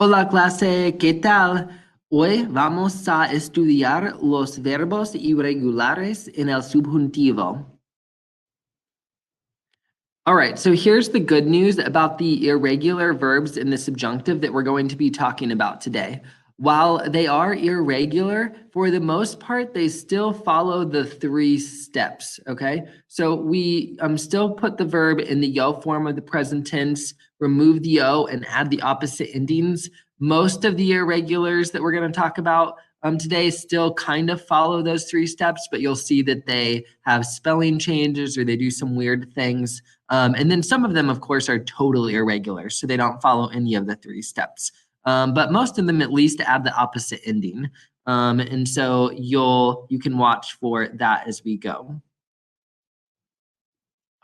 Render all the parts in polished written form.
Hola clase, ¿qué tal? Hoy vamos a estudiar los verbos irregulares en el subjuntivo. All right, so here's the good news about the irregular verbs in the subjunctive that we're going to be talking about today. While they are irregular, for the most part, they still follow the 3 steps, okay? So we still put the verb in the yo form of the present tense, remove the o, and add the opposite endings. Most of the irregulars that we're going to talk about today still kind of follow those 3 steps, but you'll see that they have spelling changes or they do some weird things. And then some of them, of course, are totally irregular, so they don't follow any of the 3 steps. But most of them at least add the opposite ending. And so you can watch for that as we go.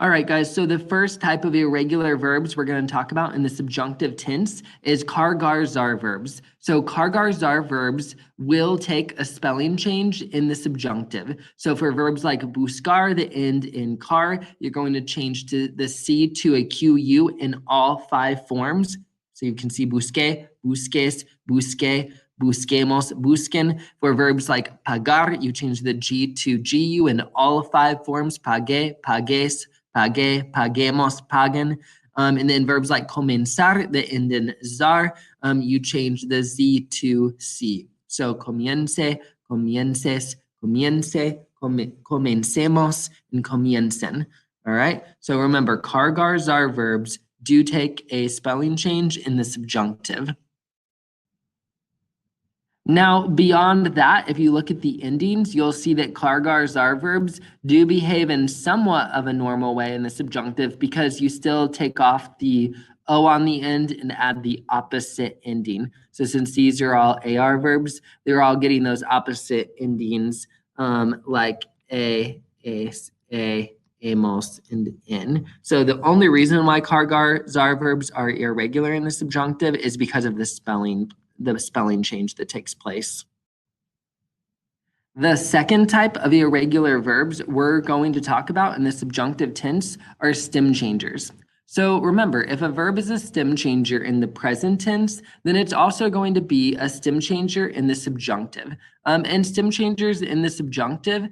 All right, guys, so the first type of irregular verbs we're going to talk about in the subjunctive tense is Zar verbs. So Zar verbs will take a spelling change in the subjunctive. So for verbs like buscar that end in car, you're going to change the C to a QU in all 5 forms. So you can see busque, busques, busque, busquemos, busquen. For verbs like pagar, you change the G to GU in all 5 forms, pague, pagues, pague, paguemos, paguen. And then verbs like comenzar that end in zar, you change the Z to C. So comience, comiences, comience, comencemos, and comiencen. All right. So remember, zar verbs do take a spelling change in the subjunctive. Now, beyond that, if you look at the endings, you'll see that Zar verbs do behave in somewhat of a normal way in the subjunctive because you still take off the O on the end and add the opposite ending. So since these are all AR verbs, they're all getting those opposite endings like a, amos, and in. So the only reason why Zar verbs are irregular in the subjunctive is because of the spelling change that takes place. The second type of irregular verbs we're going to talk about in the subjunctive tense are stem changers. So remember, if a verb is a stem changer in the present tense, then it's also going to be a stem changer in the subjunctive. And stem changers in the subjunctive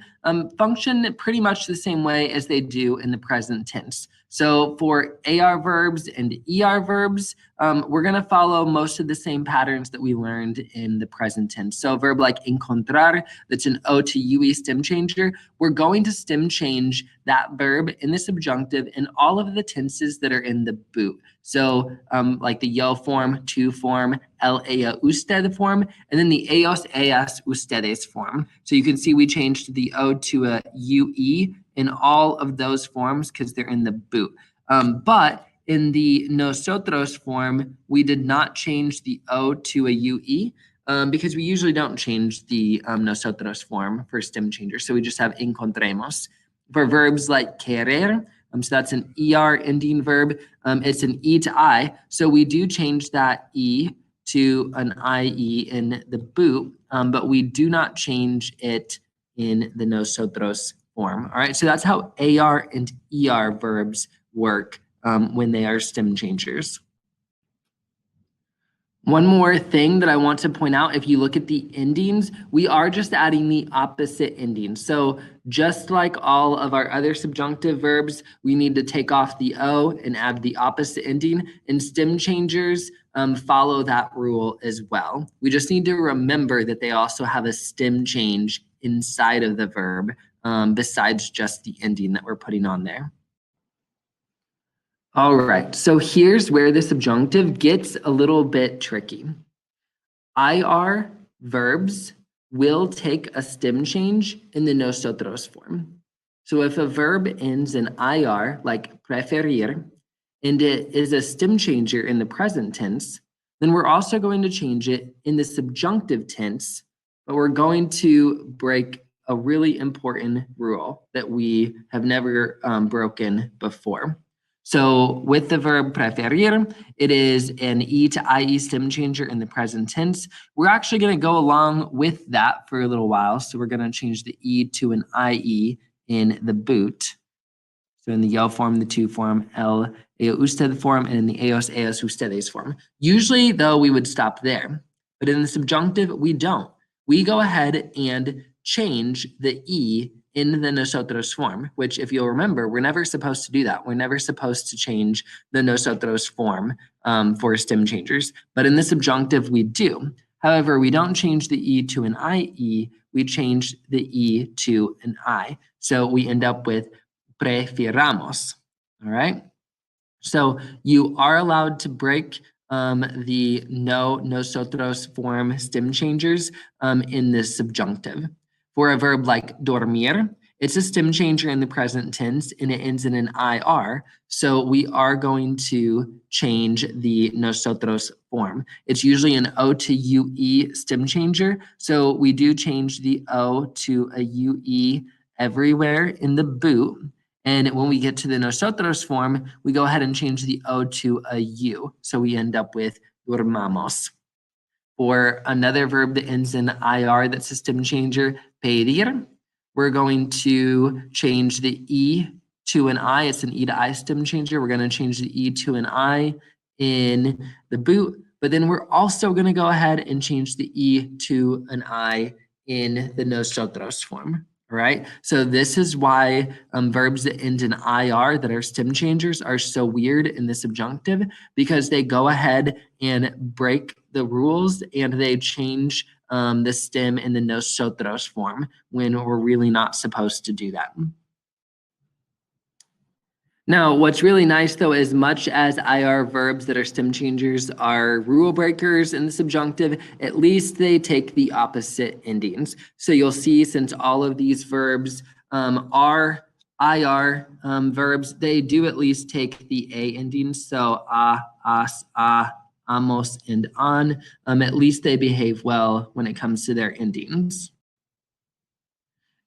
function pretty much the same way as they do in the present tense. So for AR verbs and ER verbs, we're going to follow most of the same patterns that we learned in the present tense. So a verb like encontrar, that's an O to UE stem changer, we're going to stem change that verb in the subjunctive in all of the tenses that are in the boot. So like the yo form, to form, el, ella, usted form, and then the ellos, ellas, ustedes form. So you can see we changed the O to a UE in all of those forms because they're in the boot. But in the nosotros form, we did not change the O to a UE because we usually don't change the nosotros form for stem changers. So we just have encontremos. For verbs like querer, so that's an ER ending verb. It's an E to I. So we do change that E to an IE in the boot, but we do not change it in the nosotros form. All right, so that's how AR and ER verbs work when they are stem changers. One more thing that I want to point out, if you look at the endings, we are just adding the opposite ending. So just like all of our other subjunctive verbs, we need to take off the O and add the opposite ending, and stem changers follow that rule as well. We just need to remember that they also have a stem change inside of the verb besides just the ending that we're putting on there. All right, so here's where the subjunctive gets a little bit tricky. IR verbs will take a stem change in the nosotros form. So if a verb ends in IR, like preferir, and it is a stem changer in the present tense, then we're also going to change it in the subjunctive tense, but we're going to break a really important rule that we have never broken before. So with the verb preferir, it is an E to IE stem changer in the present tense. We're actually going to go along with that for a little while. So we're going to change the E to an IE in the boot. So in the yo form, the to form, el, usted form, and in the ellos ustedes form. Usually, though, we would stop there. But in the subjunctive, we don't. We go ahead and change the E in the nosotros form, which, if you'll remember, we're never supposed to do that. We're never supposed to change the nosotros form for stem changers. But in the subjunctive, we do. However, we don't change the E to an IE. We change the E to an I. So we end up with prefiramos. All right? So you are allowed to break the nosotros form stem changers in this subjunctive. For a verb like dormir, it's a stem changer in the present tense and it ends in an IR. So we are going to change the nosotros form. It's usually an O to UE stem changer. So we do change the O to a UE everywhere in the boot. And when we get to the nosotros form, we go ahead and change the O to a U. So we end up with dormamos. For another verb that ends in IR that's a stem changer, pedir, we're going to change the E to an I. It's an E to I stem changer. We're going to change the E to an I in the boot. But then we're also going to go ahead and change the E to an I in the nosotros form. All right, so this is why verbs that end in IR that are stem changers are so weird in the subjunctive, because they go ahead and break the rules and they change the stem in the nosotros form when we're really not supposed to do that. Now, what's really nice, though, as much as IR verbs that are stem changers are rule breakers in the subjunctive, at least they take the opposite endings. So you'll see, since all of these verbs are IR verbs, they do at least take the A endings. So as, amos, and on. At least they behave well when it comes to their endings.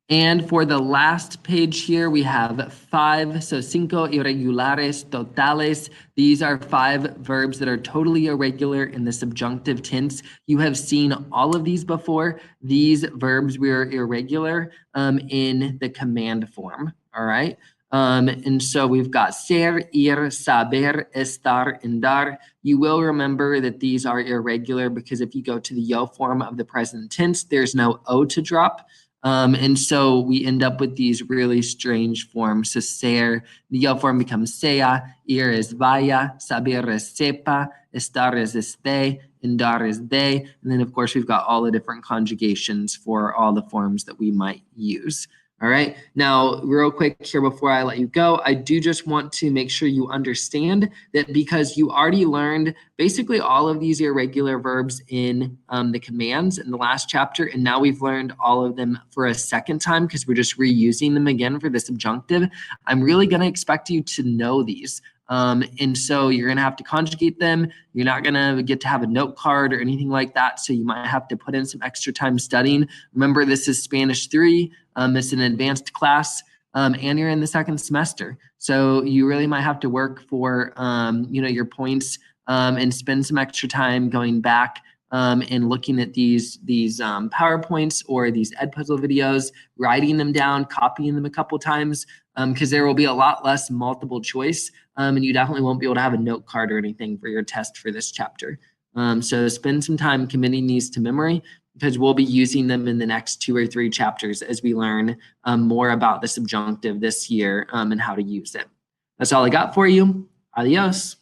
And for the last page here, we have 5, so cinco irregulares totales. These are 5 verbs that are totally irregular in the subjunctive tense. You have seen all of these before. These verbs were irregular in the command form, all right? And so we've got ser, ir, saber, estar, and dar. You will remember that these are irregular because if you go to the yo form of the present tense, there's no O to drop. And so we end up with these really strange forms. So ser, the yo form becomes sea, ir is vaya, saber is sepa, estar is esté, and dar is de. And then, of course, we've got all the different conjugations for all the forms that we might use. All right, now real quick here before I let you go, I do just want to make sure you understand that because you already learned basically all of these irregular verbs in the commands in the last chapter, and now we've learned all of them for a second time because we're just reusing them again for the subjunctive. I'm really going to expect you to know these. And so you're going to have to conjugate them. You're not going to get to have a note card or anything like that. So you might have to put in some extra time studying. Remember, this is Spanish 3. It's an advanced class, and you're in the second semester. So you really might have to work for, your points and spend some extra time going back and looking at these PowerPoints or these Edpuzzle videos, writing them down, copying them a couple times, because there will be a lot less multiple choice, and you definitely won't be able to have a note card or anything for your test for this chapter. So spend some time committing these to memory because we'll be using them in the next 2 or 3 chapters as we learn more about the subjunctive this year and how to use it. That's all I got for you. Adios.